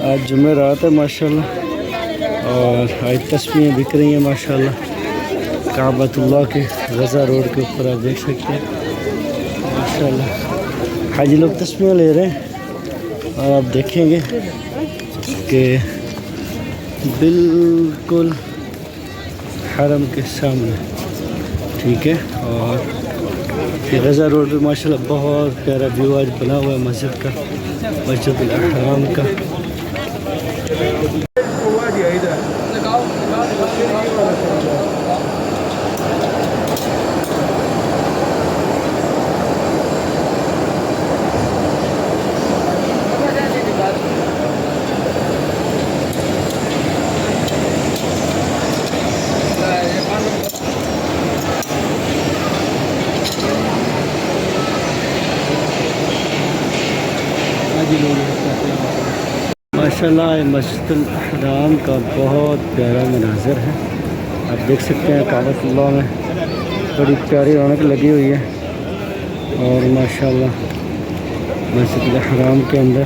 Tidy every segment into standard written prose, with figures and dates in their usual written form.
آج جمعرات ہے ماشاءاللہ، اور آج تسبیحیں بک رہی ہیں ماشاءاللہ کعبۃ اللہ کے غزہ روڈ کے اوپر، آپ دیکھ سکتے ہیں ماشاءاللہ حاجی لوگ تسبیحیں لے رہے ہیں، اور آپ دیکھیں گے کہ بالکل حرم کے سامنے، ٹھیک ہے۔ اور یہ غزہ روڈ پہ ماشاءاللہ بہت پیارا ویو آج بنا ہوا ہے مسجد کا، مسجد الحرام کا۔ ماشاءاللہ مسجد الحرام کا بہت پیارا مناظر ہے، آپ دیکھ سکتے ہیں کعبۃ اللہ میں بڑی پیاری رونق لگی ہوئی ہے، اور ماشاءاللہ مسجد الحرام کے اندر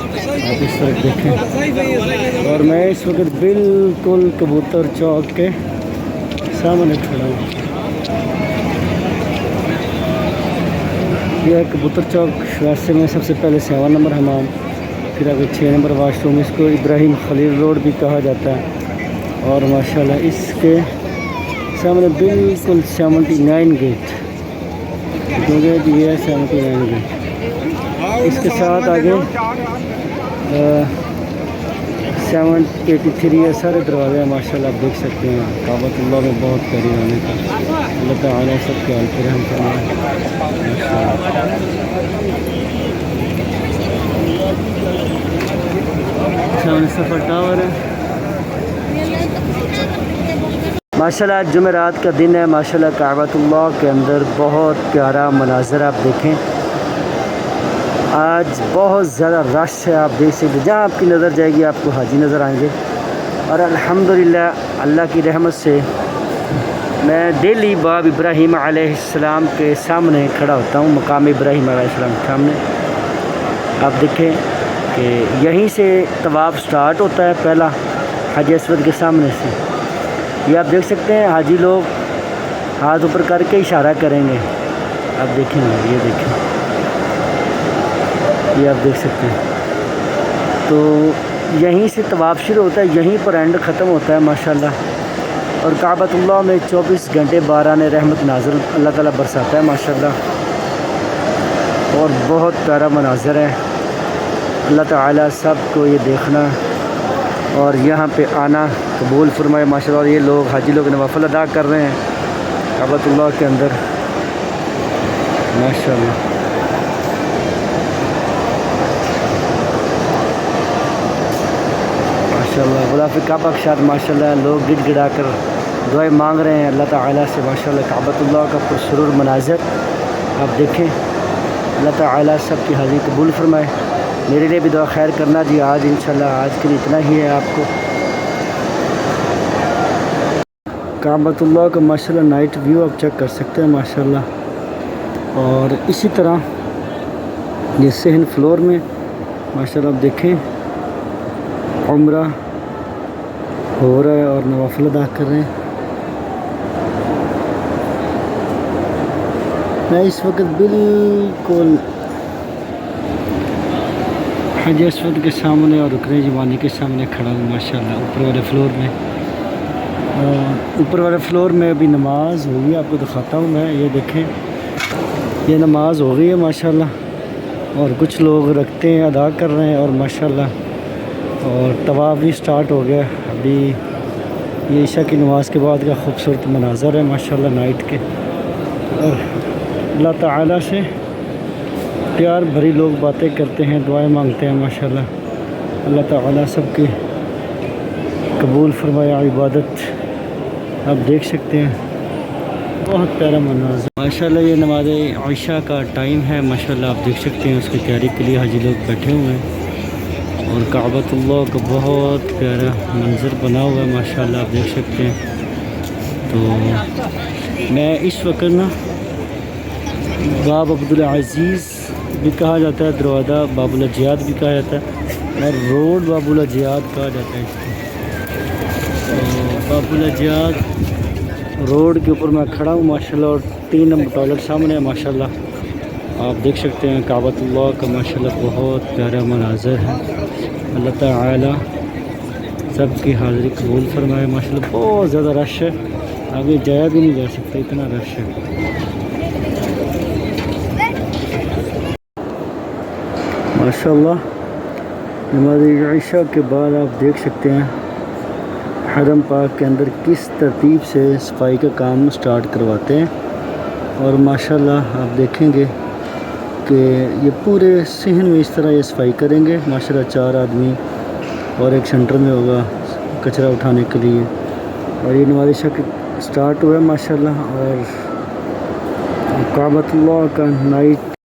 آپ اس طرف دیکھیں، اور میں اس وقت بالکل کبوتر چوک کے سامنے کھڑا ہوں۔ یہ کبوتر چوک راستے میں سب سے پہلے 7 نمبر حمام، پھر آگے 6 نمبر واش روم، اس کو ابراہیم خلیل روڈ بھی کہا جاتا ہے، اور ماشاءاللہ اس کے سامنے بالکل 79 گیٹ، کیونکہ یہ ہے 79 گیٹ، اس کے ساتھ آگے 783 ہے، سارے دروازے ہیں ماشاءاللہ، آپ دیکھ سکتے ہیں کعبۃ اللہ میں بہت پیاری آنے کا، اللہ تعالیٰ سب کے حال پر رحم فرمائے ماشاءاللہ۔ سامنے سفر ٹاور ہے ماشاءاللہ، جمعرات کا دن ہے ماشاءاللہ، کعبۃ اللہ کے اندر بہت پیارا مناظر آپ دیکھیں، آج بہت زیادہ رش ہے، آپ دیکھ سکتے جہاں آپ کی نظر جائے گی آپ کو حاجی نظر آئیں گے، اور الحمدللہ اللہ کی رحمت سے میں ڈیلی باب ابراہیم علیہ السلام کے سامنے کھڑا ہوتا ہوں، مقام ابراہیم علیہ السلام کے سامنے، آپ دیکھیں کہ یہیں سے طواف سٹارٹ ہوتا ہے پہلا حجر اسود کے سامنے سے، یہ آپ دیکھ سکتے ہیں حاجی لوگ ہاتھ اوپر کر کے اشارہ کریں گے، آپ دیکھیں گے، یہ دیکھیں، یہ آپ دیکھ سکتے ہیں، تو یہیں سے طواف شروع ہوتا ہے، یہیں پر اینڈ ختم ہوتا ہے ماشاءاللہ، اور کعبۃ اللہ میں 24 گھنٹے باران رحمت نازل اللہ تعالیٰ برساتا ہے ماشاءاللہ، اور بہت پیارا مناظر ہے، اللہ تعالیٰ سب کو یہ دیکھنا اور یہاں پہ آنا قبول فرمائے ماشاءاللہ، اور یہ لوگ حاجی لوگ نوافل ادا کر رہے ہیں کعبۃ اللہ کے اندر ماشاءاللہ۔ ماشاءاللہ غلاف کعبہ کے ساتھ ماشاءاللہ لوگ گڑ گڑا کر دعائیں مانگ رہے ہیں اللہ تعالیٰ سے ماشاءاللہ، کعبۃ اللہ کا پرسرور مناظر آپ دیکھیں، اللہ تعالیٰ سب کی حاضری قبول فرمائے، میرے لیے بھی دعا خیر کرنا جی، آج انشاءاللہ آج کے لیے اتنا ہی ہے، آپ کو کعبۃ اللہ کا ماشاءاللہ نائٹ ویو آپ چیک کر سکتے ہیں ماشاءاللہ، اور اسی طرح یہ صحن فلور میں ماشاءاللہ آپ دیکھیں عمرہ ہو رہا ہے اور نوافل ادا کر رہے ہیں، میں اس وقت بالکل حجر اسود کے سامنے اور رکن یمانی کے سامنے کھڑا ہوں ماشاءاللہ، اوپر والے فلور میں، اور اوپر والے فلور میں ابھی نماز ہو گئی، آپ کو دکھاتا ہوں میں، یہ دیکھیں یہ نماز ہو گئی ہے ماشاءاللہ، اور کچھ لوگ رکھتے ہیں ادا کر رہے ہیں، اور ماشاءاللہ اور طواف بھی سٹارٹ ہو گیا ابھی، یہ عشاء کی نماز کے بعد کا خوبصورت مناظر ہے ماشاءاللہ نائٹ کے، اور اللہ تعالیٰ سے پیار بھری لوگ باتیں کرتے ہیں، دعائیں مانگتے ہیں ماشاءاللہ، اللہ تعالیٰ سب کی قبول فرمائے عبادت، آپ دیکھ سکتے ہیں بہت پیارا مناظر ماشاءاللہ، یہ نماز عشاء کا ٹائم ہے ماشاءاللہ، آپ دیکھ سکتے ہیں اس کی تیاری کے لیے حاجی لوگ بیٹھے ہوئے ہیں، اور کعبۃ اللہ کا بہت پیارا منظر بنا ہوا ہے ماشاءاللہ، آپ دیکھ سکتے ہیں، تو میں اس وقت نا باب عبدالعزیز بھی کہا جاتا ہے، دروازہ باب الجیاد بھی کہا جاتا ہے، اور روڈ باب الاجیاد کہا جاتا ہے اس کو. تو باب الاجیاد روڈ کے اوپر میں کھڑا ہوں ماشاءاللہ, اور 3 نمبر ٹوائلٹ سامنے ہے ماشاءاللہ. آپ دیکھ سکتے ہیں کعبۃ اللہ کا ماشاءاللہ بہت پیارا مناظر ہے. اللہ تعالی سب کی حاضری قبول فرمائے. ماشاءاللہ بہت زیادہ رش ہے, آگے جایا بھی نہیں جا سکتا, اتنا رش ہے. ماشاءاللہ نماز عشاء کے بعد آپ دیکھ سکتے ہیں حرم پاک کے اندر کس ترتیب سے صفائی کا کام سٹارٹ کرواتے ہیں. اور ماشاءاللہ آپ دیکھیں گے کہ یہ پورے صحن میں اس طرح یہ صفائی کریں گے ماشاءاللہ. 4 آدمی اور ایک سینٹر میں ہوگا کچرا اٹھانے کے لیے. اور یہ نماز عشاء سٹارٹ ہوا ہے ماشاءاللہ. اور کعبۃ اللہ کا نائٹ